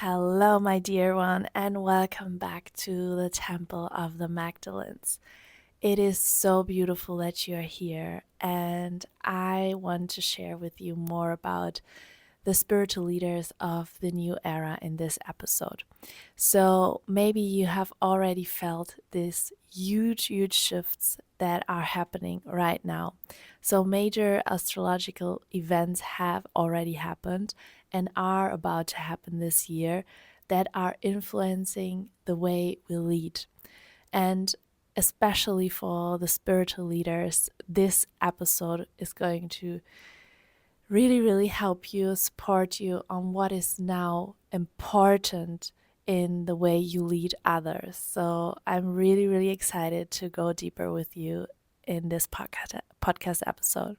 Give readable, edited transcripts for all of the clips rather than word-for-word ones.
Hello, my dear one, and welcome back to the Temple of the Magdalenes. It is so beautiful that you're here, and I want to share with you more about the spiritual leaders of the new era in this episode. So, maybe you have already felt these huge shifts that are happening right now. So, major astrological events have already happened and are about to happen this year that are influencing the way we lead. And especially for the spiritual leaders, this episode is going to really help you, support you on what is now important in the way you lead others. So I'm really excited to go deeper with you in this podcast episode.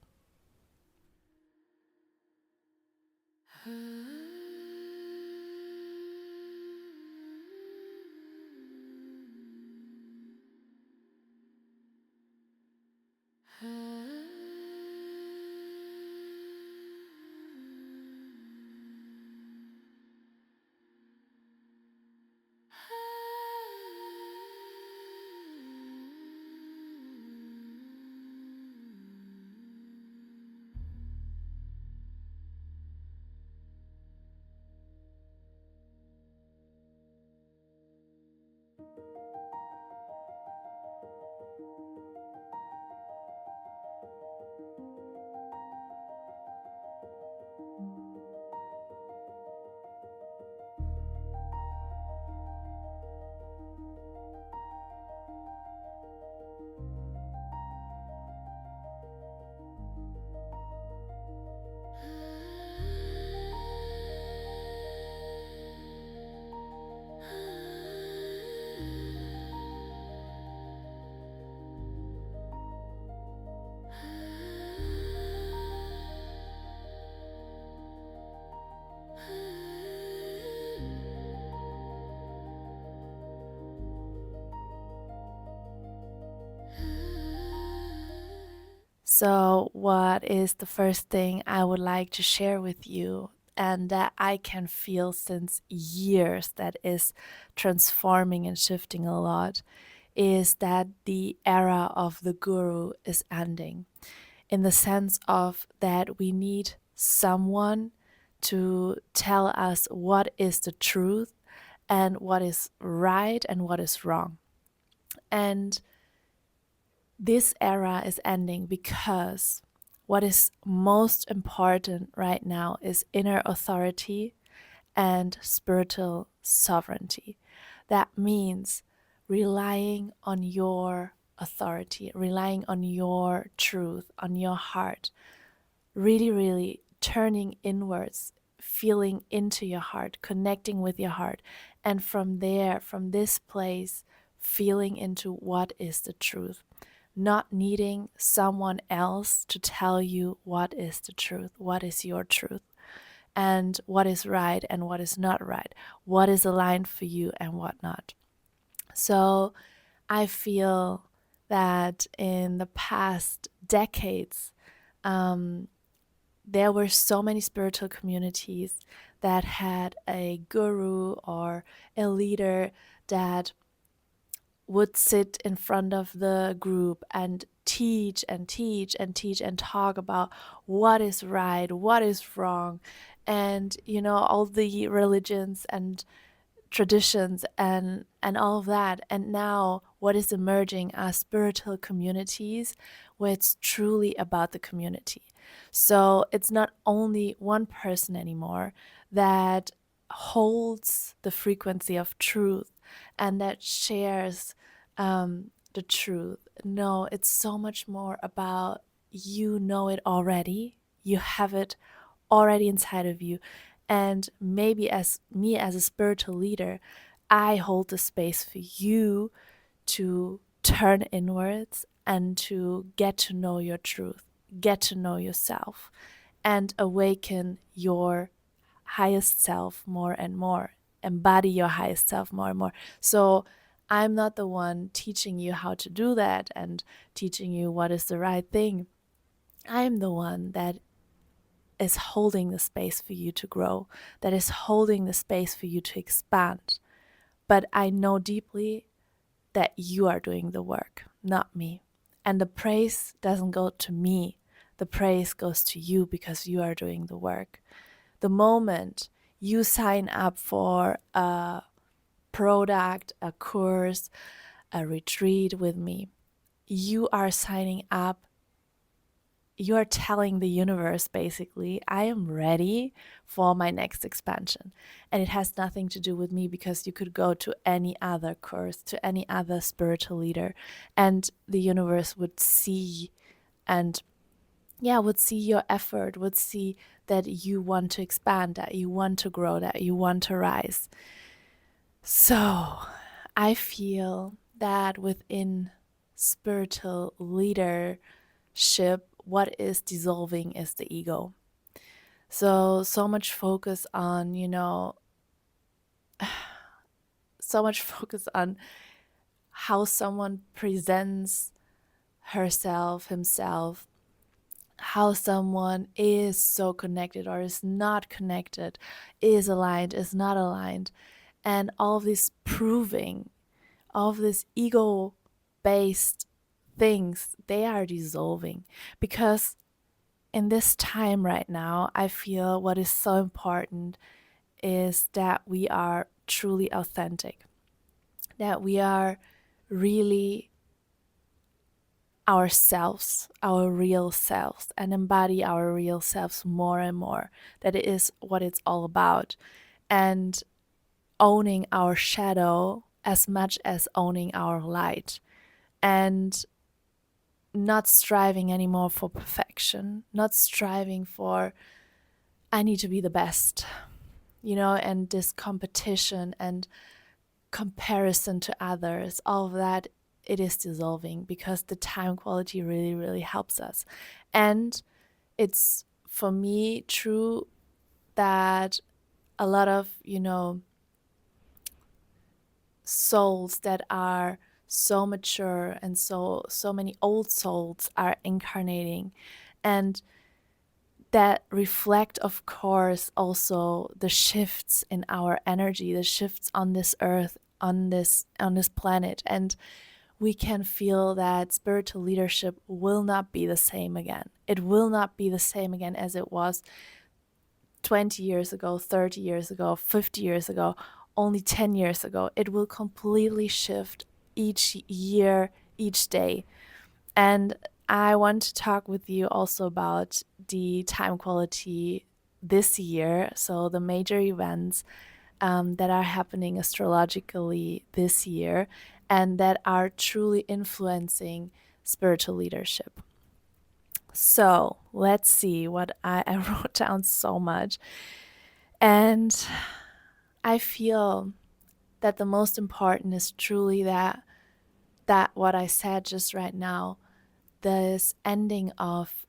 So, what is the first thing I would like to share with you, and that I can feel since years that is transforming and shifting a lot, is that the era of the guru is ending, in the sense of that we need someone to tell us what is the truth and what is right and what is wrong. And this era is ending because what is most important right now is inner authority and spiritual sovereignty. That means relying on your authority, relying on your truth, on your heart, really turning inwards, feeling into your heart, connecting with your heart. And from there, from this place, feeling into what is the truth, not needing someone else to tell you what is the truth, what is your truth, and what is right and what is not right, what is aligned for you and what not. So I feel that in the past decades, there were so many spiritual communities that had a guru or a leader that would sit in front of the group and teach and talk about what is right, what is wrong, and all the religions and traditions and all of that. And now what is emerging are spiritual communities where it's truly about the community. So it's not only one person anymore that holds the frequency of truth and that shares the truth. No, it's so much more about you know it already, you have it already inside of you. And maybe as me as a spiritual leader, I hold the space for you to turn inwards and to get to know your truth, get to know yourself, and awaken your highest self more and more, embody your highest self more and more. So I'm not the one teaching you how to do that and teaching you what is the right thing. I'm the one that is holding the space for you to grow, that is holding the space for you to expand. But I know deeply that you are doing the work, not me. And the praise doesn't go to me. The praise goes to you because you are doing the work. The moment you sign up for a product, a course, a retreat with me, you are signing up. You are telling the universe, basically, I am ready for my next expansion. And it has nothing to do with me, because you could go to any other course, to any other spiritual leader, and the universe would see and would see your effort, would see that you want to expand, that you want to grow, that you want to rise. So I feel that within spiritual leadership, what is dissolving is the ego. So much focus on, so much focus on how someone presents herself, himself, how someone is so connected or is not connected, is aligned, is not aligned. And all of this proving, all of this ego-based things, they are dissolving. Because in this time right now, I feel what is so important is that we are truly authentic, that we are really ourselves, our real selves, and embody our real selves more and more. That is what it's all about. And owning our shadow as much as owning our light. And not striving anymore for perfection, not striving for, I need to be the best, and this competition and comparison to others, all of that, it is dissolving, because the time quality really, really helps us. And it's, for me, true that a lot of, souls that are so mature and so many old souls are incarnating, and that reflect, of course, also the shifts in our energy, the shifts on this earth, on this planet. And we can feel that spiritual leadership will not be the same again. It will not be the same again as it was 20 years ago, 30 years ago, 50 years ago, only 10 years ago. It will completely shift each year, each day. And I want to talk with you also about the time quality this year. So the major events that are happening astrologically this year, and that are truly influencing spiritual leadership. So let's see what I wrote down so much. And I feel that the most important is truly that what I said just right now, this ending of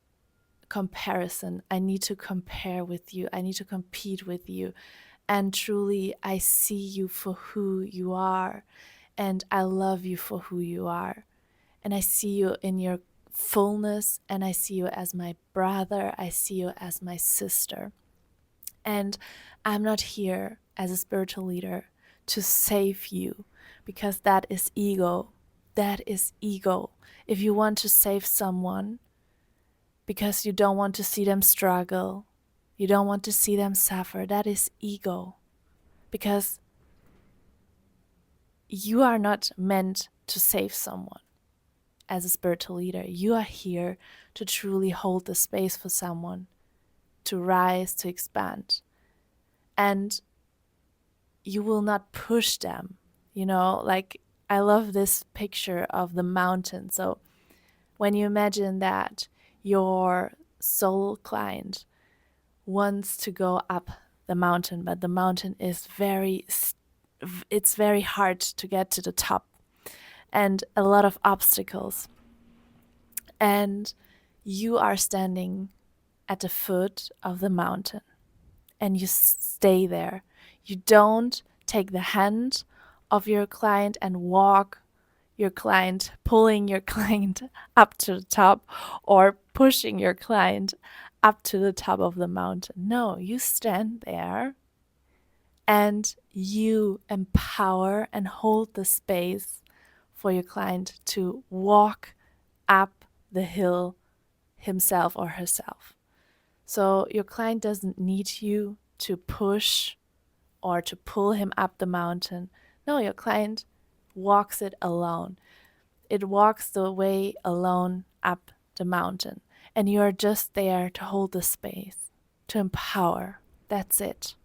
comparison. I need to compare with you. I need to compete with you. And truly, I see you for who you are. And I love you for who you are. And I see you in your fullness. And I see you as my brother. I see you as my sister. And I'm not here as a spiritual leader to save you, because that is ego. That is ego. If you want to save someone because you don't want to see them struggle, you don't want to see them suffer, that is ego. Because you are not meant to save someone as a spiritual leader. You are here to truly hold the space for someone to rise, to expand. And you will not push them, like, I love this picture of the mountain. So when you imagine that your soul client wants to go up the mountain, but the mountain is it's very hard to get to the top, and a lot of obstacles. And you are standing at the foot of the mountain, and you stay there. You don't take the hand of your client and walk your client, pulling your client up to the top, or pushing your client up to the top of the mountain. No, you stand there and you empower and hold the space for your client to walk up the hill himself or herself. So your client doesn't need you to push or to pull him up the mountain. No, your client walks it alone. It walks the way alone up the mountain. And you're just there to hold the space, to empower. That's it.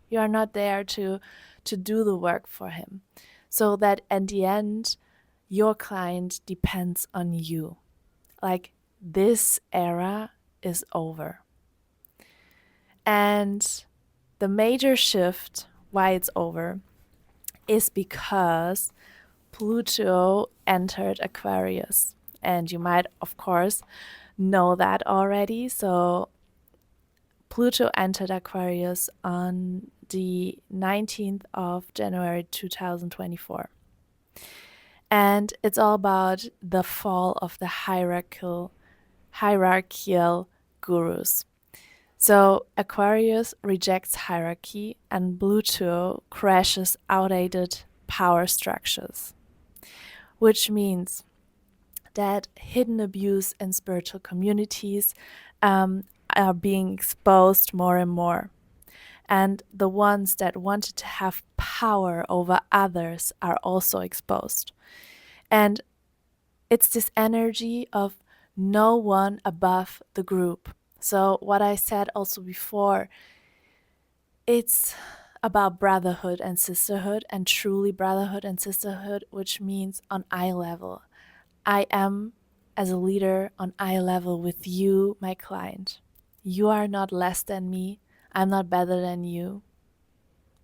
You are not there to do the work for him. So that at the end, your client depends on you. Like, this era is over. And the major shift, why it's over, is because Pluto entered Aquarius. And you might, of course, know that already. So Pluto entered Aquarius on the 19th of January 2024. And it's all about the fall of the hierarchical gurus. So Aquarius rejects hierarchy and Pluto crashes outdated power structures, which means that hidden abuse in spiritual communities are being exposed more and more. And the ones that wanted to have power over others are also exposed. And it's this energy of no one above the group. So what I said also before, it's about brotherhood and sisterhood, and truly brotherhood and sisterhood, which means on eye level. I am, as a leader, on eye level with you, my client. You are not less than me. I'm not better than you.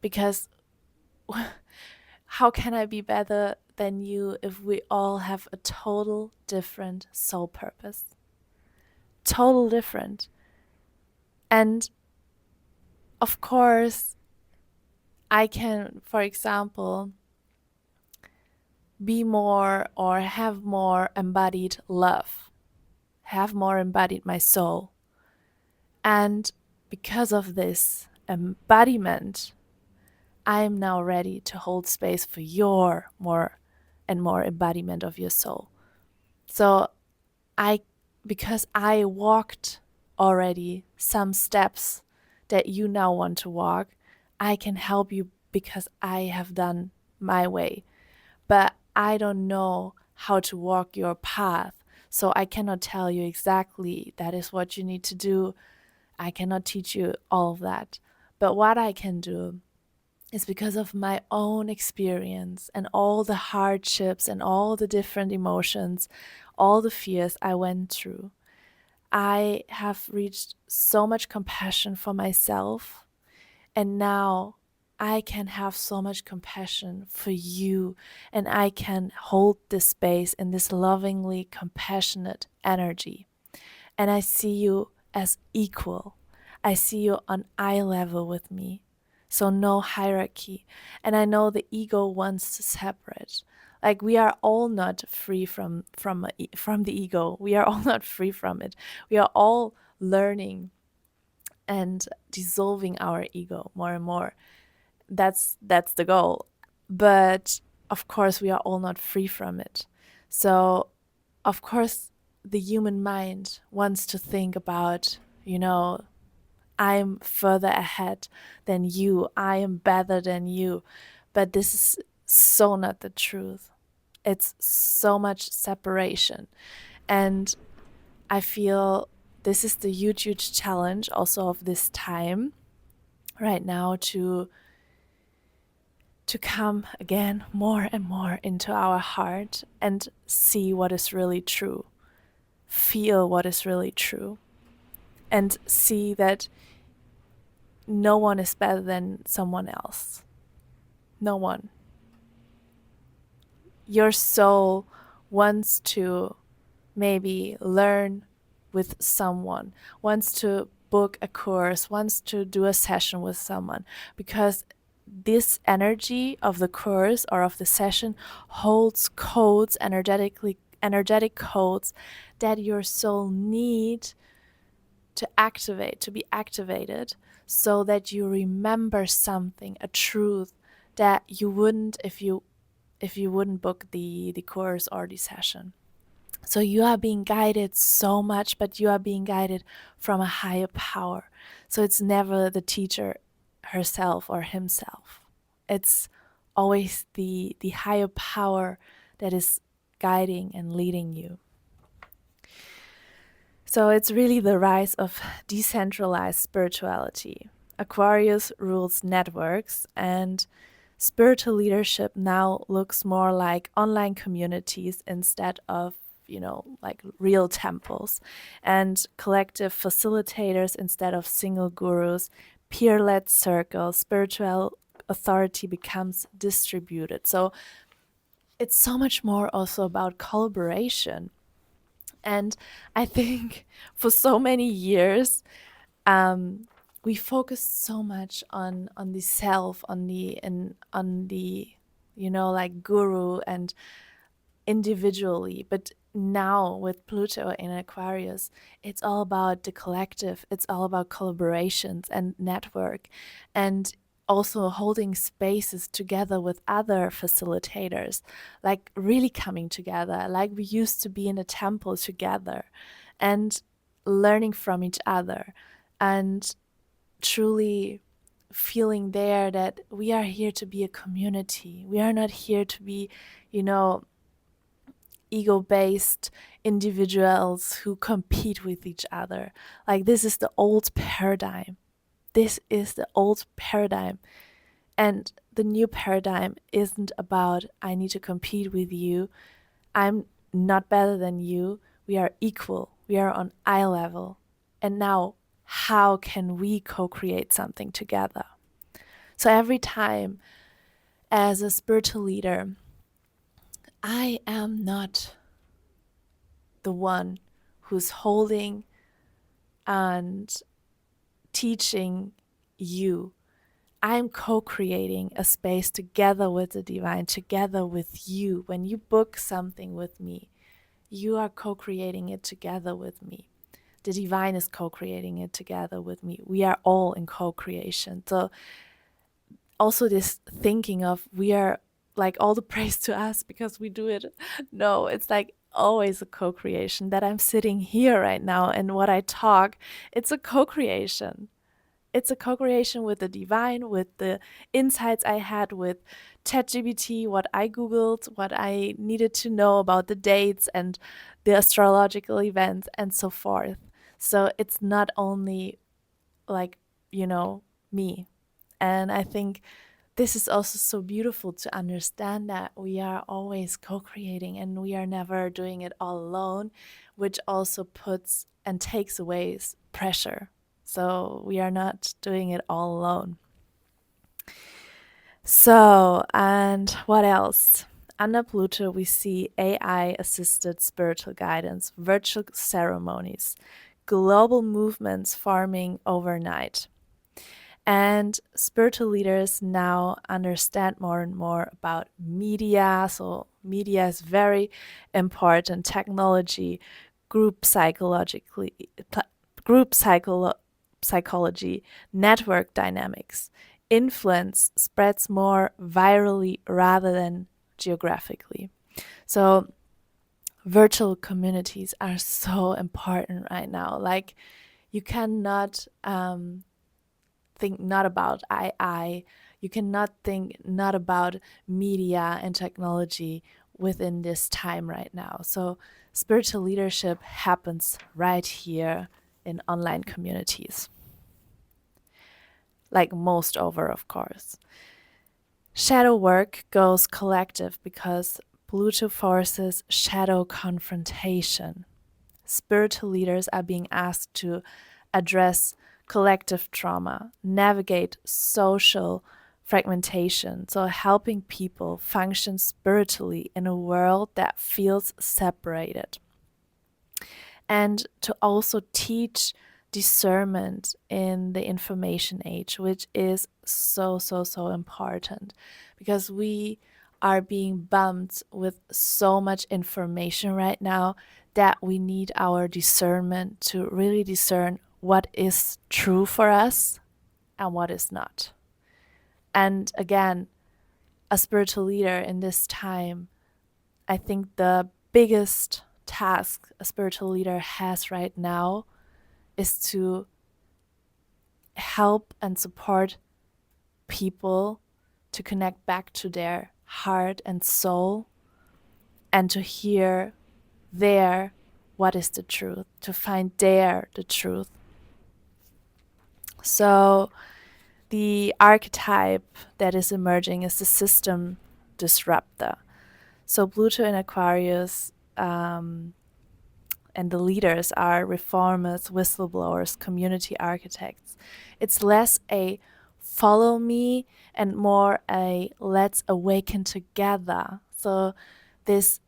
Because how can I be better than you if we all have a total different soul purpose? Total different. And of course, I can, for example, be more or have more embodied love, have more embodied my soul. And because of this embodiment, I am now ready to hold space for your more and more embodiment of your soul. So because I walked already some steps that you now want to walk, I can help you because I have done my way. But I don't know how to walk your path, so I cannot tell you exactly that is what you need to do. I cannot teach you all of that. But what I can do is, because of my own experience and all the hardships and all the different emotions, all the fears I went through, I have reached so much compassion for myself. And now I can have so much compassion for you, and I can hold this space in this lovingly compassionate energy. And I see you as equal. I see you on eye level with me. So no hierarchy. And I know the ego wants to separate. Like, we are all not free from the ego. We are all not free from it. We are all learning and dissolving our ego more and more. That's the goal. But of course, we are all not free from it. So of course, the human mind wants to think about, I'm further ahead than you, I am better than you. But this is so not the truth. It's so much separation. And I feel this is the huge challenge also of this time right now, to come again more and more into our heart and see what is really true, feel what is really true, and see that no one is better than someone else. No one. Your soul wants to maybe learn with someone, wants to book a course, wants to do a session with someone, because this energy of the course or of the session holds codes, energetic codes that your soul need to be activated, so that you remember something, a truth that you wouldn't if you wouldn't book the course or the session. So you are being guided so much, but you are being guided from a higher power. So it's never the teacher herself or himself. It's always the higher power that is guiding and leading you. So it's really the rise of decentralized spirituality. Aquarius rules networks, and spiritual leadership now looks more like online communities instead of, like real temples, and collective facilitators instead of single gurus, peer-led circles. Spiritual authority becomes distributed. So it's so much more also about collaboration. And I think for so many years, we focused so much on the self, on the like guru and individually. But now with Pluto in Aquarius, it's all about the collective. It's all about collaborations and network, and also holding spaces together with other facilitators, like really coming together, like we used to be in a temple together, and learning from each other, and truly feeling there that we are here to be a community. We are not here to be, ego-based individuals who compete with each other. Like, this is the old paradigm. This is the old paradigm. And the new paradigm isn't about, I need to compete with you. I'm not better than you. We are equal. We are on eye level. And now, how can we co-create something together? So every time as a spiritual leader, I am not the one who's holding and teaching you. I'm co-creating a space together with the divine, together with you. When you book something with me, you are co-creating it together with me. The divine is co-creating it together with me. We are all in co-creation. So also this thinking of we are like all the praise to us because we do it. No, it's like always a co-creation, that I'm sitting here right now and what I talk, it's a co-creation. It's a co-creation with the divine, with the insights I had with ChatGPT, what I Googled, what I needed to know about the dates and the astrological events and so forth. So it's not only like, me. And I think this is also so beautiful to understand that we are always co-creating and we are never doing it all alone, which also puts and takes away pressure. So we are not doing it all alone. So, and what else? Under Pluto, we see AI-assisted spiritual guidance, virtual ceremonies, global movements forming overnight. And spiritual leaders now understand more and more about media. So media is very important. Technology, group psychology, network dynamics. Influence spreads more virally rather than geographically. So virtual communities are so important right now. Like, you cannot think not about AI. You cannot think not about media and technology within this time right now. So spiritual leadership happens right here in online communities. Like most over, of course. Shadow work goes collective because Pluto forces shadow confrontation. Spiritual leaders are being asked to address collective trauma, navigate social fragmentation, so helping people function spiritually in a world that feels separated. And to also teach discernment in the information age, which is so, so, so important, because we are being bumped with so much information right now that we need our discernment to really discern what is true for us and what is not. And again, a spiritual leader in this time, I think the biggest task a spiritual leader has right now is to help and support people to connect back to their heart and soul and to hear there what is the truth, to find there the truth. So the archetype that is emerging is the system disruptor. So Pluto in Aquarius, and the leaders are reformers, whistleblowers, community architects. It's less a follow me and more a let's awaken together. So this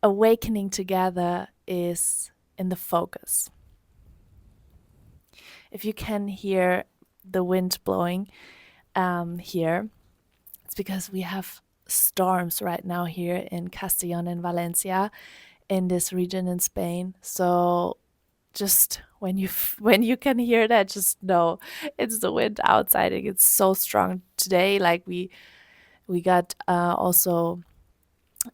awakening together is in the focus. If you can hear the wind blowing here, it's because we have storms right now here in Castellón and Valencia, in this region in Spain. So just when you can hear that, just know it's the wind outside. It's so strong today. Like we got also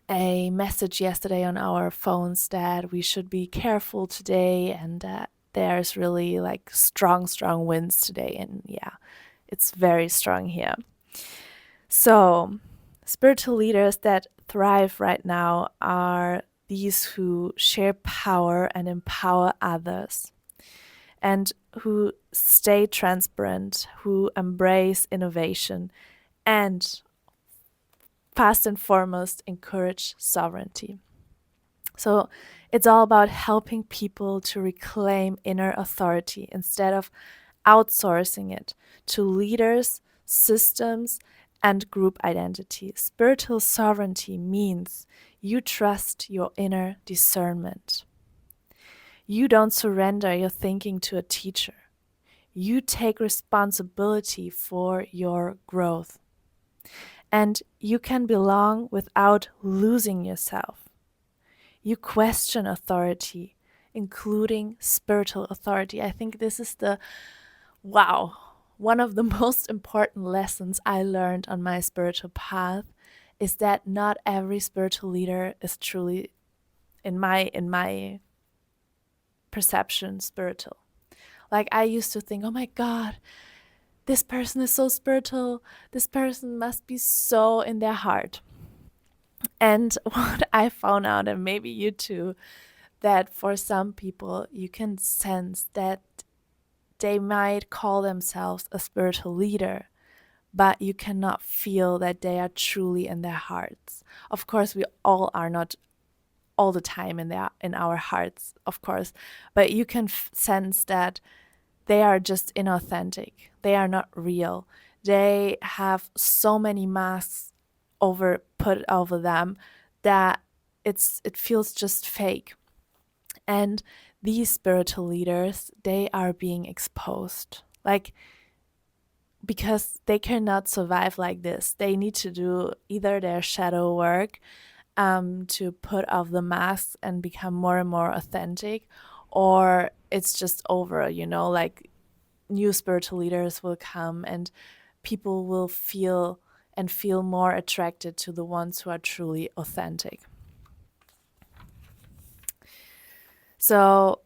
a message yesterday on our phones that we should be careful today, and that there's really like strong winds today. And yeah, it's very strong here. So spiritual leaders that thrive right now are these who share power and empower others, and who stay transparent, who embrace innovation, and first and foremost, encourage sovereignty. So it's all about helping people to reclaim inner authority instead of outsourcing it to leaders, systems, and group identity. Spiritual sovereignty means you trust your inner discernment. You don't surrender your thinking to a teacher. You take responsibility for your growth. And you can belong without losing yourself. You question authority, including spiritual authority. I think this is one of the most important lessons I learned on my spiritual path is that not every spiritual leader is truly, in my perception, spiritual. Like I used to think, oh my God, this person is so spiritual. This person must be so in their heart. And what I found out, and maybe you too, that for some people you can sense that they might call themselves a spiritual leader, but you cannot feel that they are truly in their hearts. Of course, we all are not all the time in our hearts, of course, but you can sense that they are just inauthentic. They are not real. They have so many masks put over them that it feels just fake. And these spiritual leaders, they are being exposed. Like, because they cannot survive like this. They need to do either their shadow work to put off the masks and become more and more authentic, or it's just over, like new spiritual leaders will come and people will feel more attracted to the ones who are truly authentic. So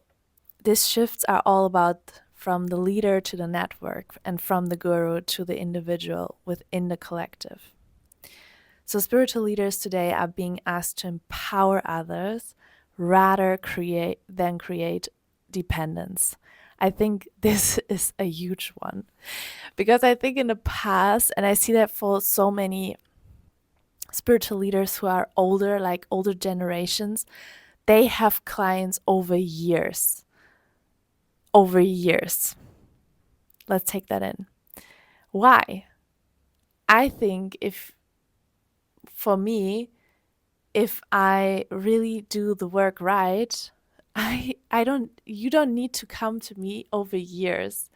these shifts are all about from the leader to the network and from the guru to the individual within the collective. So spiritual leaders today are being asked to empower others rather than create dependence. I think this is a huge one, because I think in the past, and I see that for so many spiritual leaders who are older, like older generations, they have clients over years. Over years. Let's take that in. Why? I think for me, if I really do the work right, you don't need to come to me over years.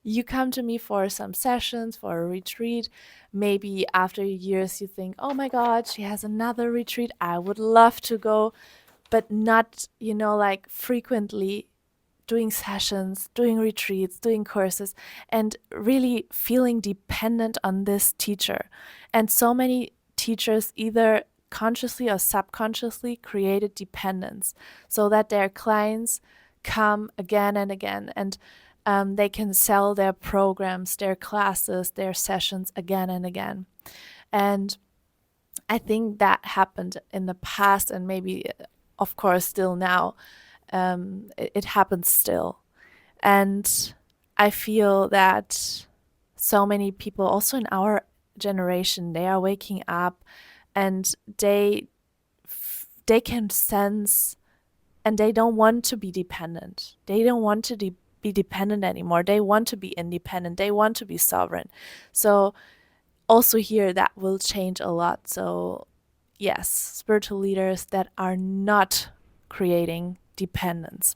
You come to me for some sessions, for a retreat. Maybe after years you think, oh my God, she has another retreat. I would love to go, but not, like frequently doing sessions, doing retreats, doing courses, and really feeling dependent on this teacher. And so many teachers either consciously or subconsciously created dependence so that their clients come again and again, and they can sell their programs, their classes, their sessions again and again. And I think that happened in the past, and maybe, of course, still now. It happens still. And I feel that so many people, also in our generation, they are waking up and they can sense, and they don't want to be dependent. They don't want to be dependent anymore. They want to be independent. They want to be sovereign. So also here, that will change a lot. So yes, spiritual leaders that are not creating dependence.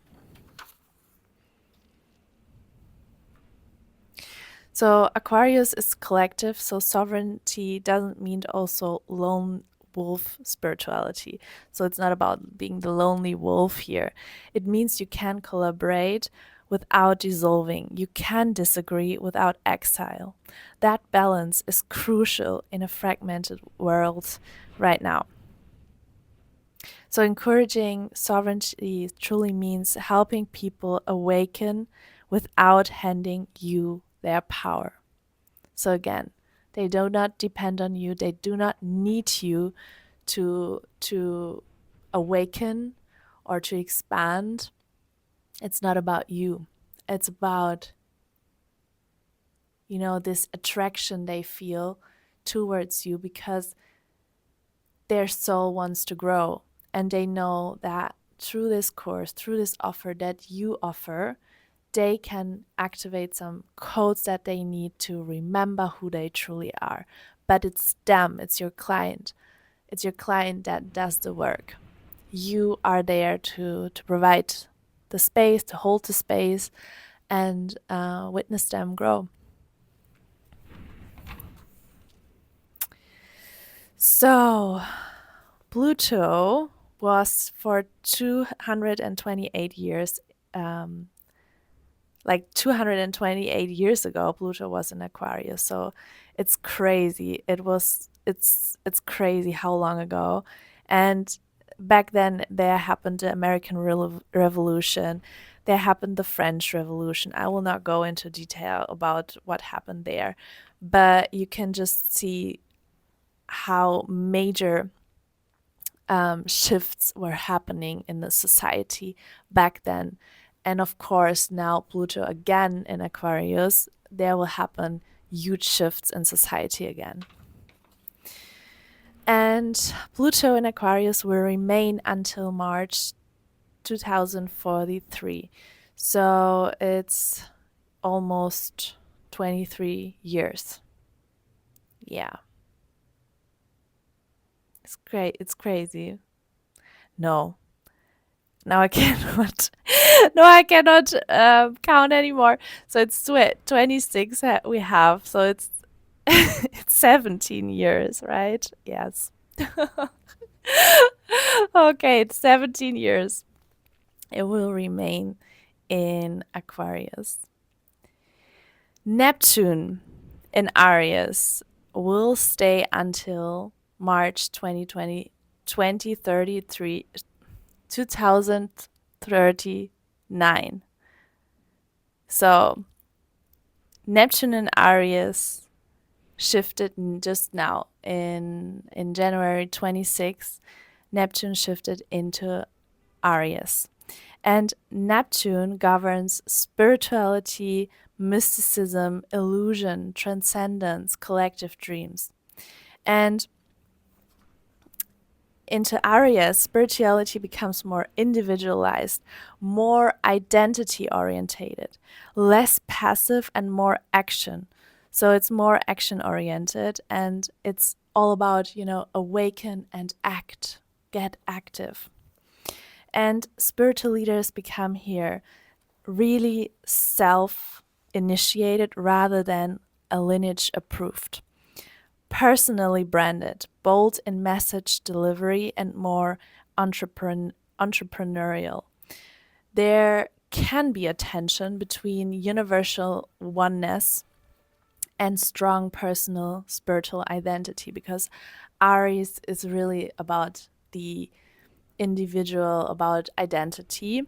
So Aquarius is collective, so sovereignty doesn't mean also lone wolf spirituality. So it's not about being the lonely wolf here. It means you can collaborate without dissolving. You can disagree without exile. That balance is crucial in a fragmented world right now. So encouraging sovereignty truly means helping people awaken without handing you their power. So again, they do not depend on you. They do not need you to awaken or to expand. It's not about you. It's about, this attraction they feel towards you because their soul wants to grow. And they know that through this course, through this offer that you offer, they can activate some codes that they need to remember who they truly are. But it's them, it's your client. It's your client that does the work. You are there to provide the space, to hold the space, and witness them grow. So, Pluto was for 228 years, like 228 years ago, Pluto was in Aquarius. So it's crazy. It's crazy how long ago. And back then there happened the American Revolution. There happened the French Revolution. I will not go into detail about what happened there, but you can just see how major shifts were happening in the society back then. And of course, now Pluto again in Aquarius, there will happen huge shifts in society again. And Pluto in Aquarius will remain until March 2043. So it's almost 23 years. Yeah. It's great. It's crazy. No. Now I cannot. No, I cannot count anymore. So it's 26 we have. So it's it's 17 years, right? Yes. Okay, it's 17 years. It will remain in Aquarius. Neptune in Aries will stay until March 2039. So Neptune in Aries shifted just now in January 26th. Neptune shifted into Aries. And Neptune governs spirituality, mysticism, illusion, transcendence, collective dreams. And into Aries, spirituality becomes more individualized, more identity orientated, less passive and more action. So it's more action oriented, and it's all about, awaken and act, get active. And spiritual leaders become here really self-initiated rather than a lineage approved. Personally branded, bold in message delivery, and more entrepreneurial. Their can be a tension between universal oneness and strong personal spiritual identity, because Aries is really about the individual, about identity.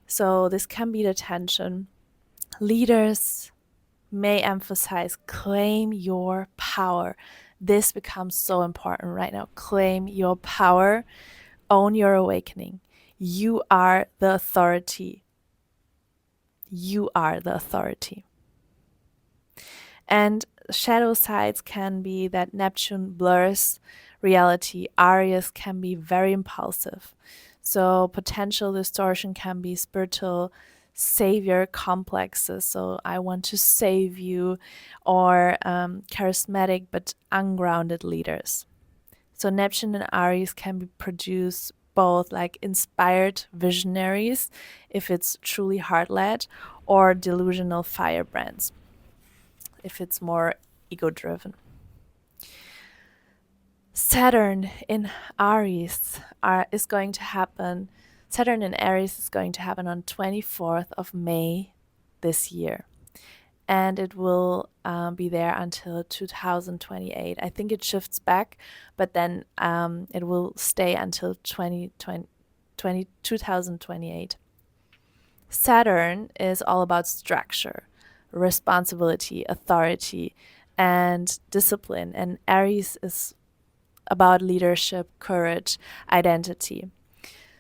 So this can be the tension. Leaders may emphasize claim your power. This becomes so important right now. Claim your power, own your awakening. You are the authority. You are the authority. And shadow sides can be that Neptune blurs reality. Aries can be very impulsive. So potential distortion can be spiritual savior complexes. So I want to save you, or charismatic but ungrounded leaders. So Neptune and Aries can be produce both like inspired visionaries, if it's truly heart-led, or delusional firebrands, if it's more ego-driven. Saturn in Aries is going to happen. Saturn in Aries is going to happen on 24th of May this year. And it will be there until 2028. I think it shifts back, but then it will stay until 2028. Saturn is all about structure, responsibility, authority, and discipline. And Aries is about leadership, courage, identity.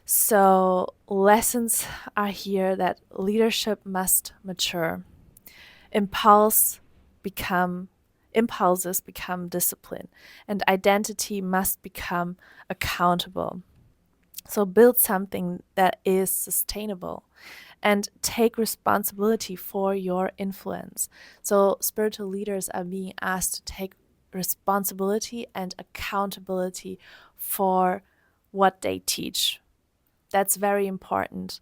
So lessons are here that leadership must mature. Impulses become discipline, and identity must become accountable. So build something that is sustainable and take responsibility for your influence. So spiritual leaders are being asked to take responsibility and accountability for what they teach. That's very important.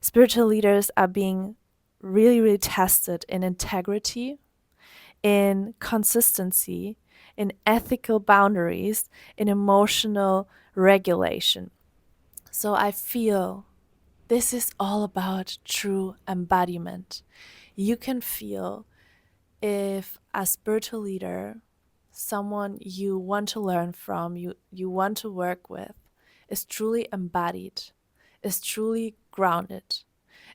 Spiritual leaders are being really, really tested in integrity, in consistency, in ethical boundaries, in emotional regulation. So I feel this is all about true embodiment. You can feel if a spiritual leader, someone you want to learn from, you want to work with, is truly embodied, is truly grounded,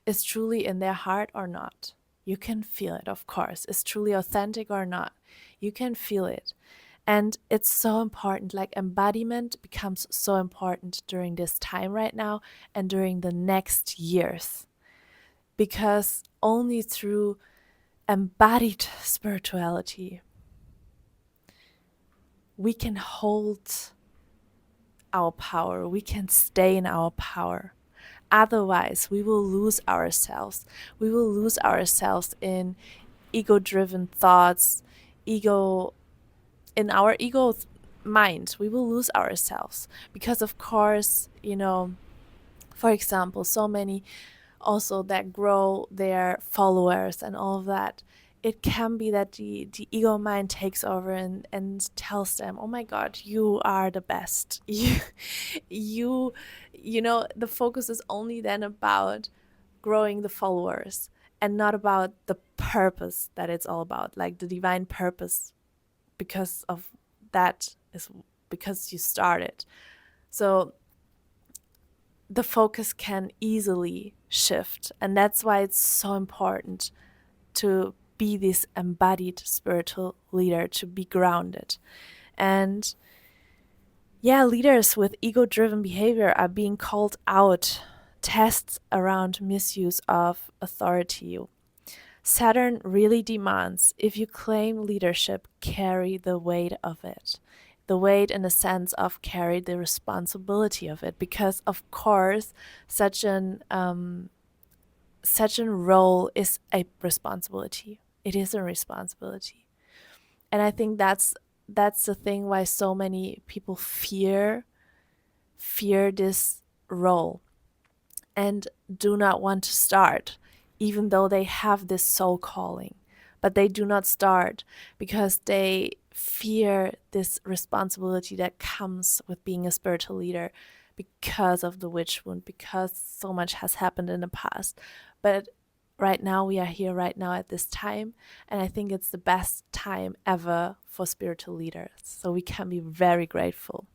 is truly in their heart or not. You can feel it, of course. Is truly authentic or not. You can feel it. And it's so important, like embodiment becomes so important during this time right now and during the next years. Because only through embodied spirituality we can hold our power, we can stay in our power. Otherwise, we will lose ourselves. We will lose ourselves in ego-driven thoughts, in our ego mind. We will lose ourselves because, of course, for example, so many also that grow their followers and all of that. It can be that the ego mind takes over and tells them, oh my God, you are the best. The focus is only then about growing the followers and not about the purpose that it's all about, like the divine purpose, because of that is because you started. So the focus can easily shift. And that's why it's so important to be this embodied spiritual leader, to be grounded. And yeah, leaders with ego-driven behavior are being called out. Tests around misuse of authority. Saturn really demands, if you claim leadership, carry the weight of it. The weight in the sense of carry the responsibility of it, because of course such a role is a responsibility. It is a responsibility. And I think that's the thing why so many people fear this role and do not want to start, even though they have this soul calling. But they do not start because they fear this responsibility that comes with being a spiritual leader, because of the witch wound, because so much has happened in the past. But right now, we are here right now at this time, and I think it's the best time ever for spiritual leaders. So we can be very grateful.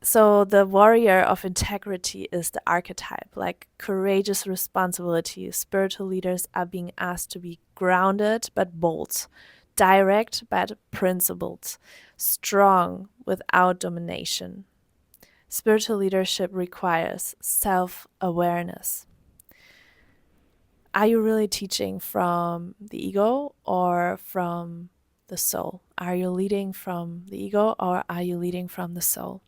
So the warrior of integrity is the archetype, like courageous responsibility. Spiritual leaders are being asked to be grounded but bold, direct but principled, strong without domination. Spiritual leadership requires self-awareness. Are you really teaching from the ego or from the soul? Are you leading from the ego or are you leading from the soul?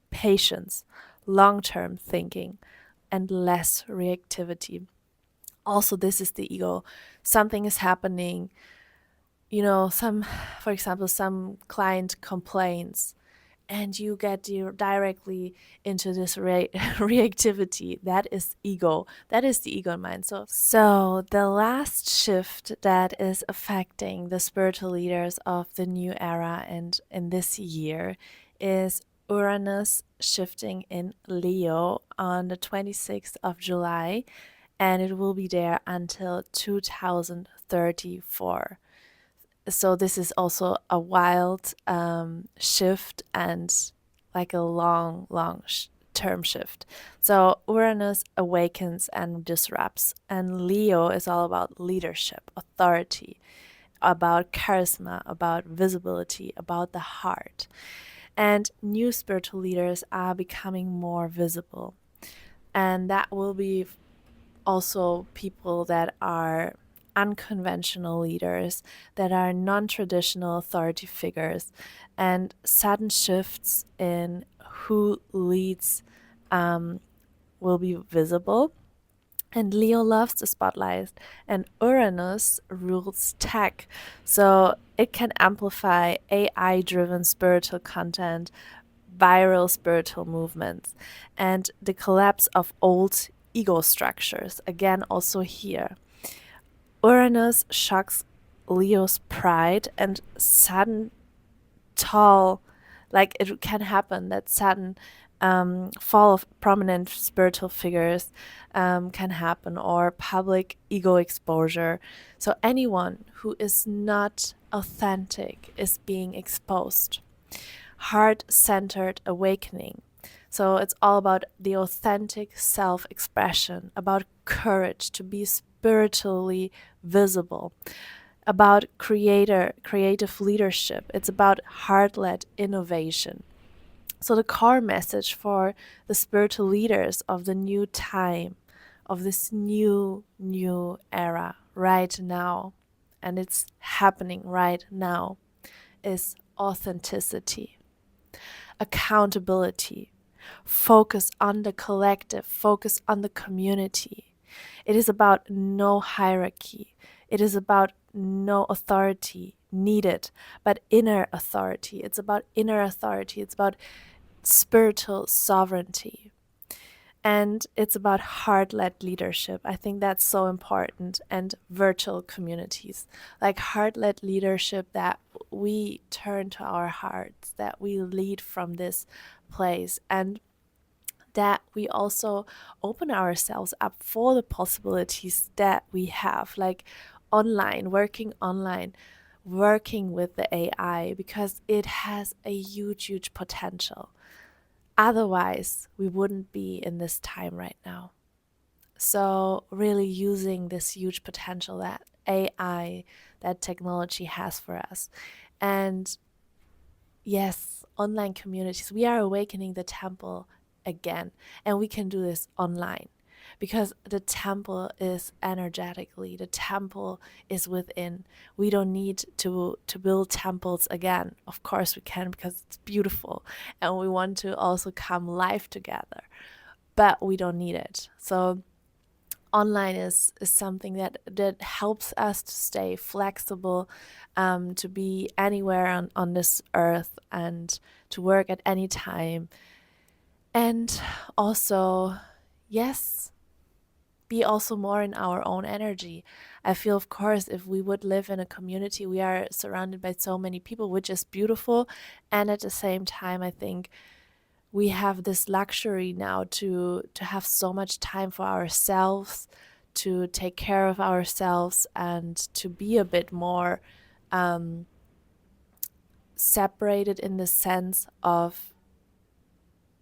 Patience, long-term thinking, and less reactivity. Also, this is the ego. Something is happening, for example, some client complains and you get directly into this reactivity. That is ego. That is the ego mind. So the last shift that is affecting the spiritual leaders of the new era and in this year is Uranus shifting in Leo on the 26th of July, and it will be there until 2034. So this is also a wild shift and like a long term shift. So Uranus awakens and disrupts, and Leo is all about leadership, authority, about charisma, about visibility, about the heart. And new spiritual leaders are becoming more visible. And that will be also people that are unconventional leaders, that are non-traditional authority figures, and sudden shifts in who leads will be visible. And Leo loves the spotlight, and Uranus rules tech, so it can amplify AI-driven spiritual content, viral spiritual movements, and the collapse of old ego structures. Again, also here. Uranus shocks Leo's pride and sudden tall, like it can happen that sudden fall of prominent spiritual figures can happen, or public ego exposure. So anyone who is not authentic is being exposed. Heart-centered awakening. So it's all about the authentic self-expression, about courage to be spiritually visible, about creative leadership. It's about heart-led innovation. So the core message for the spiritual leaders of the new time, of this new era right now, and it's happening right now, is authenticity, accountability, focus on the collective, focus on the community. It is about no hierarchy. It is about no authority needed, but inner authority. It's about inner authority. It's about spiritual sovereignty. And it's about heart-led leadership. I think that's so important. And virtual communities, like heart-led leadership, that we turn to our hearts, that we lead from this place, and that we also open ourselves up for the possibilities that we have, like working online, working with the AI, because it has a huge potential. Otherwise, we wouldn't be in this time right now. So really using this huge potential that AI, that technology has for us. And yes, online communities, we are awakening the temple again, and we can do this online because the temple is energetically, the temple is within. We don't need to build temples again. Of course we can, because it's beautiful and we want to also come live together, but we don't need it. So online is something that helps us to stay flexible, to be anywhere on this earth, and to work at any time. And also, yes, be also more in our own energy. I feel, of course, if we would live in a community, we are surrounded by so many people, which is beautiful. And at the same time, I think we have this luxury now to have so much time for ourselves, to take care of ourselves, and to be a bit more separated in the sense of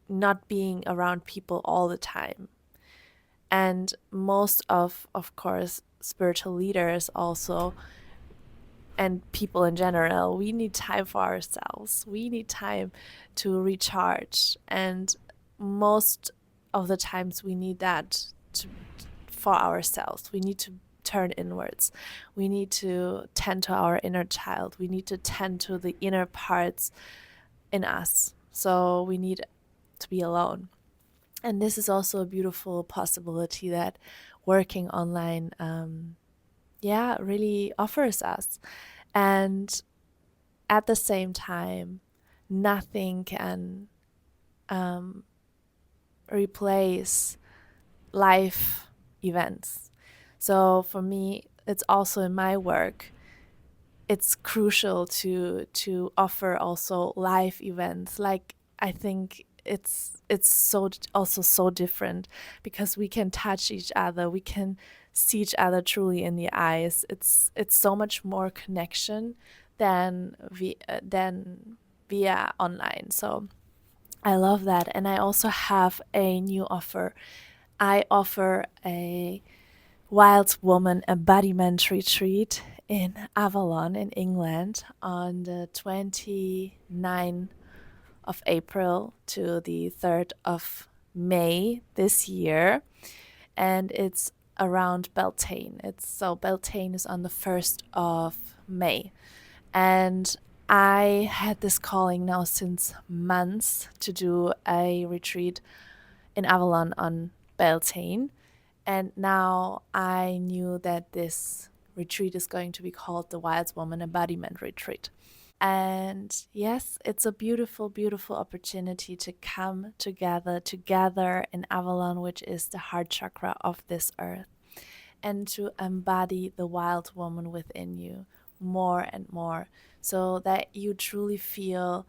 not being around people all the time. And most of course, spiritual leaders also, and people in general, we need time for ourselves. We need time to recharge. And most of the times we need that for ourselves. We need to turn inwards. We need to tend to our inner child. We need to tend to the inner parts in us. So we need to be alone. And this is also a beautiful possibility that working online, really offers us. And at the same time, nothing can replace life events. So for me, it's also in my work, it's crucial to offer also live events. Like, I think it's so also so different because we can touch each other, we can see each other truly in the eyes. It's so much more connection than via online. So I love that. And I also have a new offer. I offer a Wild Woman Embodiment Retreat in Avalon in England on the 29th of April to the 3rd of May this year. And it's around Beltane. Beltane is on the 1st of May. And I had this calling now since months to do a retreat in Avalon on Beltane. And now I knew that this retreat is going to be called the Wild Woman Embodiment Retreat. And yes, it's a beautiful, beautiful opportunity to come together in Avalon, which is the heart chakra of this earth, and to embody the wild woman within you more and more, so that you truly feel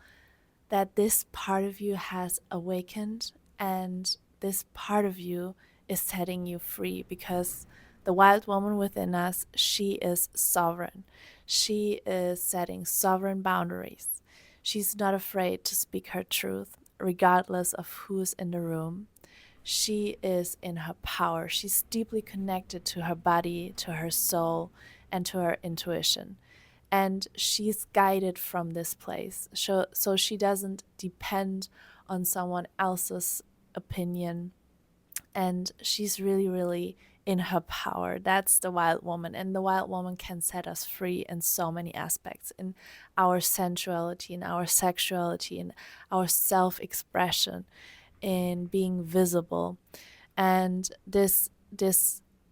that this part of you has awakened, and this part of you is setting you free, because the wild woman within us, she is sovereign. She is setting sovereign boundaries. She's not afraid to speak her truth, regardless of who's in the room. She is in her power. She's deeply connected to her body, to her soul, and to her intuition. And she's guided from this place. So she doesn't depend on someone else's opinion. And she's really, really in her power. That's the wild woman. And the wild woman can set us free in so many aspects, in our sensuality, in our sexuality, in our self-expression, in being visible. And this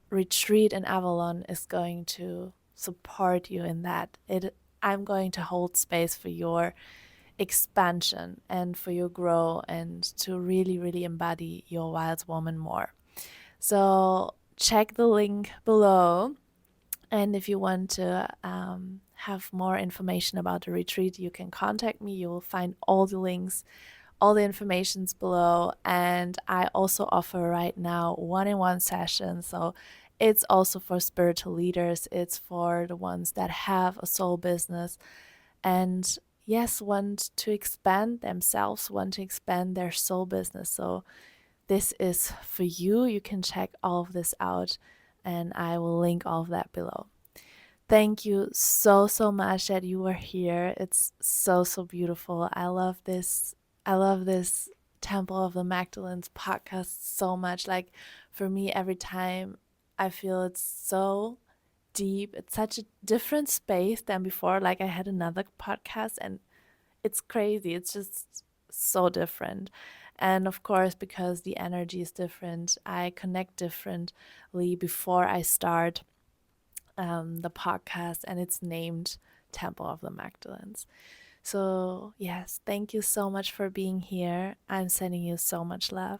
retreat in Avalon is going to support you in that. I'm going to hold space for your expansion and for your growth, and to really, really embody your wild woman more. So check the link below. And if you want to have more information about the retreat, you can contact me. You will find all the links, all the information's below. And I also offer right now one-on-one sessions. So it's also for spiritual leaders. It's for the ones that have a soul business and yes, want to expand themselves, want to expand their soul business. So this is for you. You can check all of this out, and I will link all of that below. Thank you so, so much that you were here. It's so, so beautiful. I love this. I love this Temple of the Magdalenes podcast so much. Like, for me, every time I feel it's so deep. It's such a different space than before. Like, I had another podcast and it's crazy. It's just so different. And of course, because the energy is different, I connect differently before I start the podcast, and it's named Temple of the Magdalenes. So yes, thank you so much for being here. I'm sending you so much love.